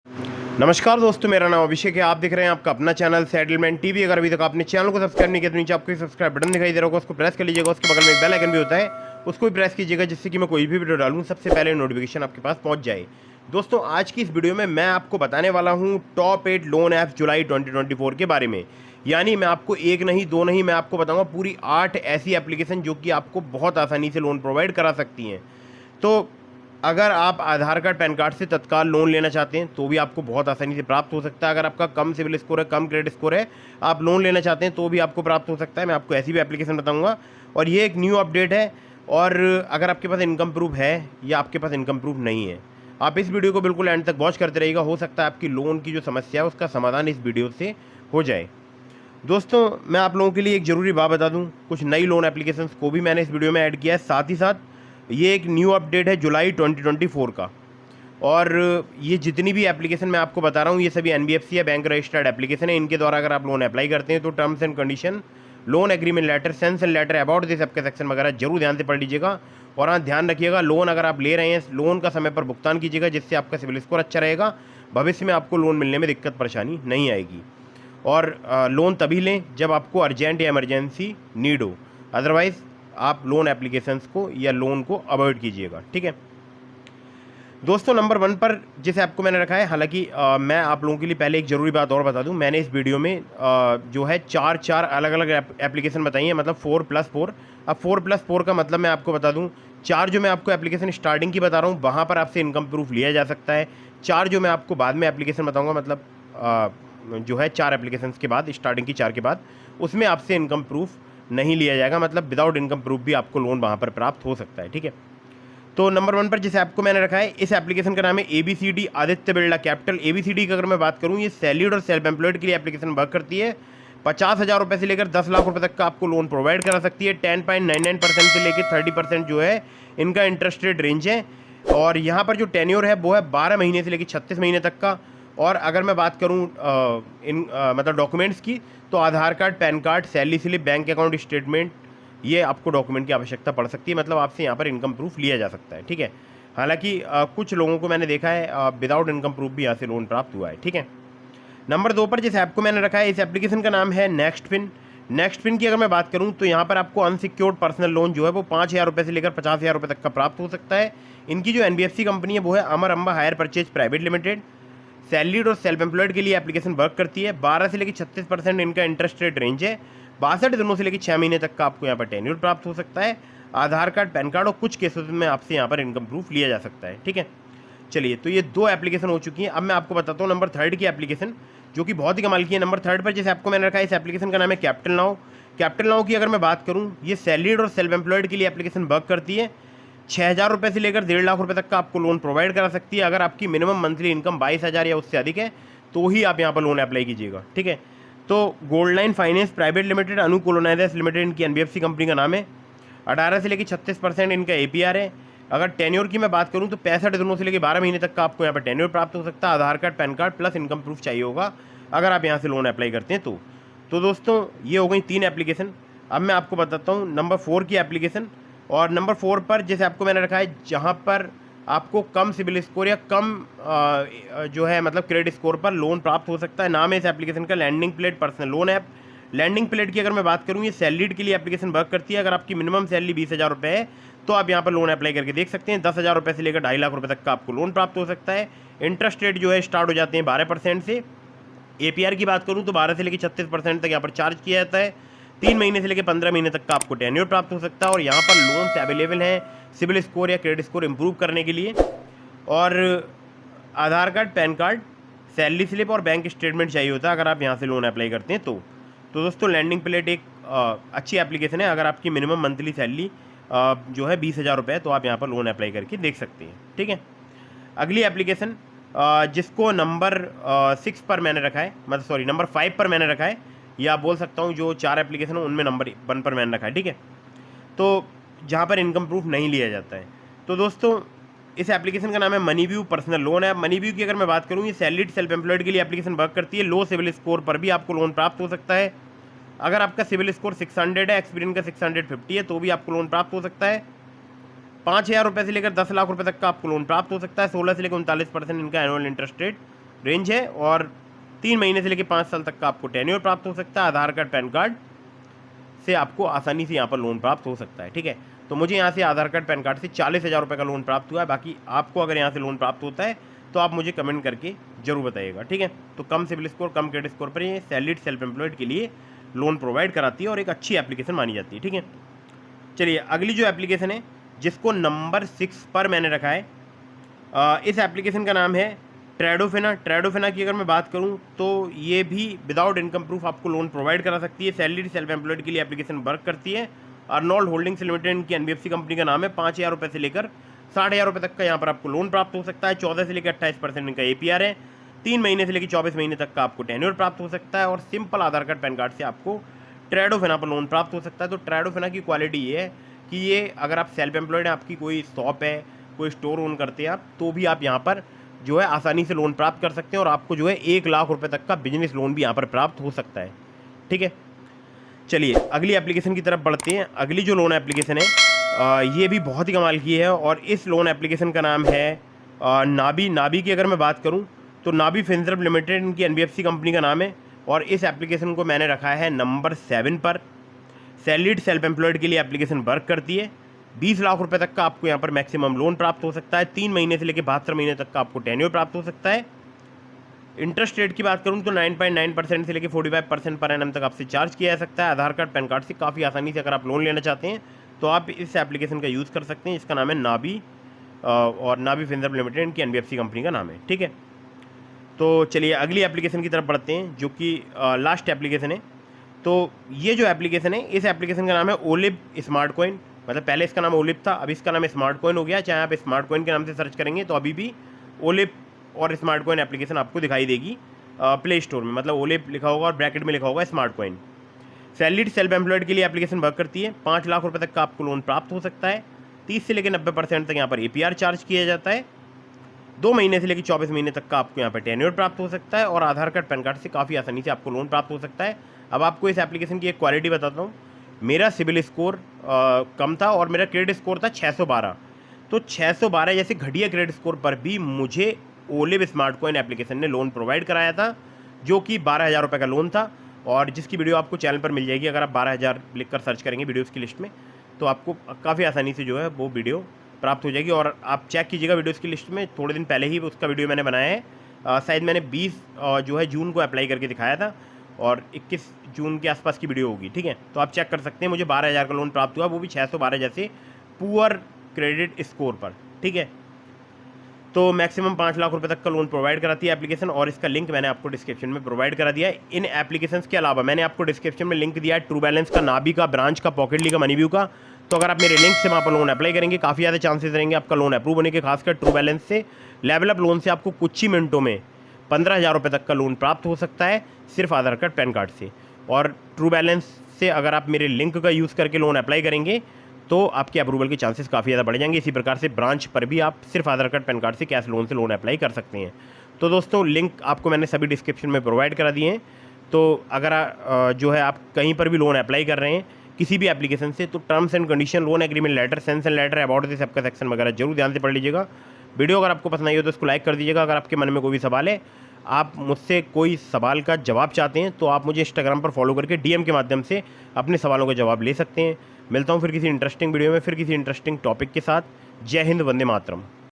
नमस्कार दोस्तों, मेरा नाम अभिषेक है। आप देख रहे हैं आपका अपना चैनल सेटलमेंट टीवी। अगर अभी तक आपने चैनल को सब्सक्राइब नहीं किया तो नीचे आपको सब्सक्राइब बटन दिखाई दे रहा होगा, उसको प्रेस कर लीजिएगा। उसके बगल में एक बेल आइकन भी होता है, उसको भी प्रेस कीजिएगा, जिससे कि मैं कोई भी वीडियो डालूं सबसे पहले नोटिफिकेशन आपके पास पहुंच जाए। दोस्तों, आज की इस वीडियो में मैं आपको बताने वाला हूँ टॉप 8 लोन ऐप्स जुलाई 2024 के बारे में। यानी मैं आपको एक नहीं दो नहीं, मैं आपको बताऊँगा पूरी 8 ऐसी एप्लीकेशन जो कि आपको बहुत आसानी से लोन प्रोवाइड करा सकती हैं। तो अगर आप आधार कार्ड पैन कार्ड से तत्काल लोन लेना चाहते हैं तो भी आपको बहुत आसानी से प्राप्त हो सकता है। अगर आपका कम सिविल स्कोर है, कम क्रेडिट स्कोर है, आप लोन लेना चाहते हैं तो भी आपको प्राप्त हो सकता है। मैं आपको ऐसी भी एप्लीकेशन बताऊंगा और ये एक न्यू अपडेट है। और अगर आपके पास इनकम प्रूफ है या आपके पास इनकम प्रूफ नहीं है, आप इस वीडियो को बिल्कुल एंड तक वॉच करते रहिएगा। हो सकता है आपकी लोन की जो समस्या है उसका समाधान इस वीडियो से हो जाए। दोस्तों, मैं आप लोगों के लिए एक ज़रूरी बात बता दूं, कुछ नई लोन एप्लीकेशंस को भी मैंने इस वीडियो में ऐड किया है। साथ ही साथ ये एक न्यू अपडेट है जुलाई 2024 का। और ये जितनी भी एप्लीकेशन मैं आपको बता रहा हूँ ये सभी एनबीएफसी या बैंक रजिस्टर्ड एप्लीकेशन है। इनके द्वारा अगर आप लोन अप्लाई करते हैं तो terms and condition, loan agreement letter, sense and letter about this सबके सेक्शन वगैरह जरूर ध्यान से पढ़ लीजिएगा। और हाँ, ध्यान रखिएगा, लोन अगर आप ले रहे हैं लोन का समय पर भुगतान कीजिएगा, जिससे आपका सिविल स्कोर अच्छा रहेगा। भविष्य में आपको लोन मिलने में दिक्कत परेशानी नहीं आएगी। और लोन तभी लें जब आपको अर्जेंट या इमरजेंसी नीड हो, अदरवाइज़ आप लोन एप्लीकेशंस को या लोन को अवॉइड कीजिएगा। ठीक है दोस्तों, नंबर 1 पर जिस ऐप को मैंने रखा है, हालांकि मैं आप लोगों के लिए पहले एक ज़रूरी बात और बता दूं, मैंने इस वीडियो में जो है चार अलग अलग एप्लीकेशन बताई हैं, मतलब 4+4। अब 4+4 का मतलब मैं आपको बता दूं, 4 जो मैं आपको एप्लीकेशन स्टार्टिंग की बता रहा हूं वहां पर आपसे इनकम प्रूफ लिया जा सकता है। 4 जो मैं आपको बाद में एप्लीकेशन बताऊँगा, मतलब जो है 4 एप्लीकेशन के बाद, स्टार्टिंग की 4 के बाद, उसमें आपसे इनकम प्रूफ नहीं लिया जाएगा। मतलब विदाउट इनकम प्रूफ भी आपको लोन वहाँ पर प्राप्त हो सकता है। ठीक है, तो नंबर 1 पर जिस ऐप को मैंने रखा है, इस एप्लीकेशन का नाम है ABCD Aditya Birla capital. ABCD की अगर मैं बात करूँ, ये सैलरीड और सेल्फ एम्प्लॉयड के लिए एप्लीकेशन वर्क करती है। 50,000 रुपये से लेकर 10 लाख रुपये तक का आपको लोन प्रोवाइड करा सकती है। 10.99% से लेकर 30% जो है इनका इंटरेस्ट रेट रेंज है। और यहाँ पर जो टेन्योर है वो है 12 महीने से लेकर 36 महीने तक का। और अगर मैं बात करूँ मतलब डॉक्यूमेंट्स की, तो Aadhaar card, PAN card, salary slip, bank account statement, ये आपको डॉक्यूमेंट की आवश्यकता पड़ सकती है। मतलब आपसे यहाँ पर इनकम प्रूफ लिया जा सकता है। ठीक है, हालांकि कुछ लोगों को मैंने देखा है विदाउट इनकम प्रूफ भी यहाँ से लोन प्राप्त हुआ है। ठीक है, नंबर 2 पर जिस ऐप को मैंने रखा है, इस एप्लीकेशन का नाम है नेक्स्टफिन। नेक्स्टफिन की अगर मैं बात करूँ तो यहाँ पर आपको अनसिक्योर्ड पर्सनल लोन जो है वो 5,000 रुपये से लेकर 50,000 रुपये तक का प्राप्त हो सकता है। इनकी जो एनबीएफसी कंपनी है वो है Amar Amba hire purchase private limited. Salaried और सेल्फ एम्प्लॉयड के लिए एप्लीकेशन वर्क करती है। 12 से लेकर 36% इनका इंटरेस्ट रेट रेंज है। 62 दिनों से लेकर 6 महीने तक का आपको यहाँ पर टेन्योर प्राप्त हो सकता है। आधार कार्ड, पैन कार्ड और कुछ केसेस में आपसे यहाँ पर इनकम प्रूफ लिया जा सकता है। ठीक है, चलिए, तो ये 2 एप्लीकेशन हो चुकी हैं। अब मैं आपको बताता हूँ नंबर 3 की एप्लीकेशन, जो कि बहुत ही कमाल की है। नंबर 3 पर जिस ऐप को मैंने रखा है, इस एप्लीकेशन का नाम है कैपिटल नाउ। कैपिटल नाउ की अगर मैं बात करूँ, ये सैलरीड और सेल्फ एम्प्लॉयड के लिए एप्लीकेशन वर्क करती है। 6,000 रुपये से लेकर 1.5 लाख रुपये तक का आपको लोन प्रोवाइड करा सकती है। अगर आपकी मिनिमम मंथली इनकम 22,000 या उससे अधिक है तो ही आप यहाँ पर लोन अप्लाई कीजिएगा। ठीक है, तो gold line finance private limited, Anu colonizers limited इनकी एनबीएफसी कंपनी का नाम है। 18 से लेकर 36% इनका एपीआर है। अगर टेन्योर की मैं बात करूँ तो 65 दिनों से लेकर 12 महीने तक का आपको यहाँ पर टेन्योर प्राप्त हो सकता है। Aadhaar card, PAN card plus income proof चाहिए होगा अगर आप यहाँ से लोन अप्लाई करते हैं तो दोस्तों, ये हो गई 3 एप्लीकेशन। अब मैं आपको बताता हूँ नंबर 4 की एप्लीकेशन। और नंबर 4 पर जिस ऐप को मैंने रखा है, जहाँ पर आपको कम सिबिल स्कोर या कम जो है मतलब क्रेडिट स्कोर पर लोन प्राप्त हो सकता है। नाम है इस एप्लीकेशन का Lending Plate personal loan app. Lending Plate की अगर मैं बात करूँ, ये सैलरीड के लिए एप्लीकेशन वर्क करती है। अगर आपकी मिनिमम सैलरी 20,000 रुपये है तो आप यहाँ पर लोन अप्लाई करके देख सकते हैं। 10,000 रुपये से लेकर 2.5 लाख रुपये तक का आपको लोन प्राप्त हो सकता है। इंटरेस्ट रेट जो है स्टार्ट हो जाते हैं 12% से। एपीआर की बात करूँ तो 12 से लेकर 36% तक यहाँ पर चार्ज किया जाता है। 3 महीने से लेकर 15 महीने तक का आपको टेन्योर प्राप्त हो सकता है। और यहाँ पर लोन्स अवेलेबल हैं सिविल स्कोर या क्रेडिट स्कोर इंप्रूव करने के लिए। और Aadhaar card, PAN card, salary slip और बैंक स्टेटमेंट चाहिए होता है अगर आप यहाँ से लोन अप्लाई करते हैं तो दोस्तों, लैंडिंग प्लेट एक अच्छी एप्लीकेशन है। अगर आपकी मिनिमम मंथली सैलरी जो है 20,000 रुपये है तो आप यहाँ पर लोन अप्लाई करके देख सकते हैं। ठीक है, अगली एप्लीकेशन जिसको नंबर 6 पर मैंने रखा है, मतलब सॉरी नंबर 5 पर मैंने रखा है, या बोल सकता हूँ जो 4 एप्लीकेशन है उनमें नंबर 1 पर मैंने रखा है। ठीक है, तो जहाँ पर इनकम प्रूफ नहीं लिया जाता है। तो दोस्तों, इस एप्लीकेशन का नाम है MoneyView personal loan app. MoneyView की अगर मैं बात करूँ, ये सैलरीड सेल्फ एम्प्लॉयड के लिए एप्लीकेशन वर्क करती है। लो सिविल स्कोर पर भी आपको लोन प्राप्त हो सकता है। अगर आपका सिविल स्कोर 600 है, एक्सपीरियंस का 650 है, तो भी आपको लोन प्राप्त हो सकता है। 5,000 रुपये से लेकर 10 लाख रुपये तक का आपको लोन प्राप्त हो सकता है। 16 से लेकर 39% इनका एनुअल इंटरेस्ट रेट रेंज है, और 3 महीने से लेकर 5 साल तक का आपको टेन्योर प्राप्त हो सकता है। आधार कार्ड पैन कार्ड से आपको आसानी से यहाँ पर लोन प्राप्त हो सकता है। ठीक है, तो मुझे यहाँ से आधार कार्ड पैन कार्ड से 40,000 रुपये का लोन प्राप्त हुआ है। बाकी आपको अगर यहाँ से लोन प्राप्त होता है तो आप मुझे कमेंट करके जरूर बताइएगा। ठीक है, तो कम सिविल स्कोर, कम क्रेडिट स्कोर पर ये सैलरीड सेल्फ एम्प्लॉयड के लिए लोन प्रोवाइड कराती है और एक अच्छी एप्लीकेशन मानी जाती है। ठीक है, चलिए अगली जो एप्लीकेशन है जिसको नंबर 6 पर मैंने रखा है, इस एप्लीकेशन का नाम है ट्रेडोफिना। ट्रेडोफिना की अगर मैं बात करूं तो ये भी विदाउट इनकम प्रूफ आपको लोन प्रोवाइड करा सकती है। सैलरीड सेल्फ एम्प्लॉयड के लिए एप्लीकेशन वर्क करती है। अर्नोल्ड होल्डिंग्स लिमिटेड की NBFC कंपनी का नाम है। 5,000 रुपये से लेकर 60,000 रुपये तक का यहाँ पर आपको लोन प्राप्त हो सकता है। 14 से लेकर 28% इनका APR है। 3 महीने से लेकर 24 महीने तक का आपको टेन्योर प्राप्त हो सकता है, और सिंपल आधार कार्ड पैन कार्ड से आपको ट्रेडोफिना पर लोन प्राप्त हो सकता है। तो ट्रेडोफिना की क्वालिटी ये है कि ये अगर आप सेल्फ एम्प्लॉयड हैं, आपकी कोई शॉप है, कोई स्टोर ओन करते हैं आप, तो भी आप यहाँ पर जो है आसानी से लोन प्राप्त कर सकते हैं, और आपको जो है 1 लाख रुपए तक का बिजनेस लोन भी यहाँ पर प्राप्त हो सकता है। ठीक है, चलिए अगली एप्लीकेशन की तरफ बढ़ते हैं। अगली जो लोन एप्लीकेशन है ये भी बहुत ही कमाल की है, और इस लोन एप्लीकेशन का नाम है नाबी। नाबी की अगर मैं बात करूँ तो नाबी फिनसर्व लिमिटेड इनकी NBFC कंपनी का नाम है, और इस एप्लीकेशन को मैंने रखा है नंबर 7 पर। सैलरीड सेल्फ एम्प्लॉयड के लिए एप्लीकेशन वर्क करती है। 20 लाख रुपए तक का आपको यहाँ पर मैक्सिमम लोन प्राप्त हो सकता है। 3 महीने से लेकर 72 महीने तक का आपको टेन्योर प्राप्त हो सकता है। इंटरेस्ट रेट की बात करूँ तो 9.9% से लेकर 45% पर एनम तक आपसे चार्ज किया जा सकता है। आधार कार्ड पैन कार्ड से काफ़ी आसानी से अगर आप लोन लेना चाहते हैं तो आप इस एप्लीकेशन का यूज़ कर सकते हैं। इसका नाम है नाबी, और नाबी फिनसर्व लिमिटेड इनकी NBFC कंपनी का नाम है। ठीक है, तो चलिए अगली एप्लीकेशन की तरफ बढ़ते हैं जो कि लास्ट एप्लीकेशन है। तो ये जो एप्लीकेशन है, इस एप्लीकेशन का नाम है ओलिव स्मार्ट कॉइन। मतलब पहले इसका नाम ओलिव था, अब इसका नाम स्मार्ट कॉइन हो गया। चाहे आप स्मार्ट कॉइन के नाम से सर्च करेंगे तो अभी भी ओलिव और स्मार्ट कॉइन एप्लीकेशन आपको दिखाई देगी प्ले स्टोर में। मतलब ओलिव लिखा होगा और ब्रैकेट में लिखा होगा smart coin. Salaried self employed के लिए एप्लीकेशन वर्क करती है। 5 लाख रुपये तक का आपको लोन प्राप्त हो सकता है। 30 से लेकर 90% तक यहाँ पर APR चार्ज किया जाता है। 2 महीने से लेकर 24 महीने तक का आपको यहाँ पर टेन्योर प्राप्त हो सकता है, और आधार कार्ड पैन कार्ड से काफ़ी आसानी से आपको लोन प्राप्त हो सकता है। अब आपको इस एप्लीकेशन की एक क्वालिटी बताता हूँ। मेरा सिविल स्कोर कम था और मेरा क्रेडिट स्कोर था 612। तो 612 जैसे घटिया क्रेडिट स्कोर पर भी मुझे ओलिव स्मार्ट कॉइन एप्लीकेशन ने लोन प्रोवाइड कराया था, जो कि 12,000 रुपये का लोन था, और जिसकी वीडियो आपको चैनल पर मिल जाएगी। अगर आप 12,000 लिखकर सर्च करेंगे वीडियोज़ की लिस्ट में तो आपको काफ़ी आसानी से जो है वो वीडियो प्राप्त हो जाएगी। और आप चेक कीजिएगा वीडियोज़ की लिस्ट में, थोड़े दिन पहले ही उसका वीडियो मैंने बनाया है। शायद मैंने 20 जो है जून को अप्लाई करके दिखाया था, और 21 जून के आसपास की वीडियो होगी। ठीक है, तो आप चेक कर सकते हैं। मुझे 12,000 का लोन प्राप्त हुआ, वो भी 612 जैसे पुअर क्रेडिट स्कोर पर। ठीक है, तो मैक्सिमम 5 लाख रुपए तक का लोन प्रोवाइड कराती है एप्लीकेशन, और इसका लिंक मैंने आपको डिस्क्रिप्शन में प्रोवाइड करा दिया है। इन एप्लीकेशंस के अलावा मैंने आपको डिस्क्रिप्शन में लिंक दिया है ट्रू बैलेंस का, नाबी का, ब्रांच का, पॉकेटली का, मनीव्यू का। तो अगर आप मेरे लिंक से वहाँ पर लोन अप्लाई करेंगे काफ़ी ज़्यादा चांसेस रहेंगे आपका लोन अप्रूव होने के। खासकर ट्रू बैलेंस से लेवल अप लोन से आपको कुछ ही मिनटों में 15,000 रुपये तक का लोन प्राप्त हो सकता है, सिर्फ आधार कार्ड पैन कार्ड से। और ट्रू बैलेंस से अगर आप मेरे लिंक का यूज़ करके लोन अप्लाई करेंगे तो आपके अप्रूवल के चांसेस काफ़ी ज़्यादा बढ़ जाएंगे। इसी प्रकार से ब्रांच पर भी आप सिर्फ आधार कार्ड पैन कार्ड से कैश लोन से लोन अप्लाई कर सकते हैं। तो दोस्तों लिंक आपको मैंने सभी डिस्क्रिप्शन में प्रोवाइड करा दिए हैं। तो अगर जो है आप कहीं पर भी लोन अप्लाई कर रहे हैं किसी भी एप्लीकेशन से, तो terms and condition, loan agreement letter, sense and letter, about this सबका सेक्शन वगैरह जरूर ध्यान से पढ़ लीजिएगा। वीडियो अगर आपको पसंद आई हो तो इसको लाइक कर दीजिएगा। अगर आपके मन में कोई भी सवाल है, आप मुझसे कोई सवाल का जवाब चाहते हैं, तो आप मुझे इंस्टाग्राम पर फॉलो करके DM के माध्यम से अपने सवालों का जवाब ले सकते हैं। मिलता हूँ फिर किसी इंटरेस्टिंग वीडियो में, फिर किसी इंटरेस्टिंग टॉपिक के साथ। जय हिंद, वंदे मातरम।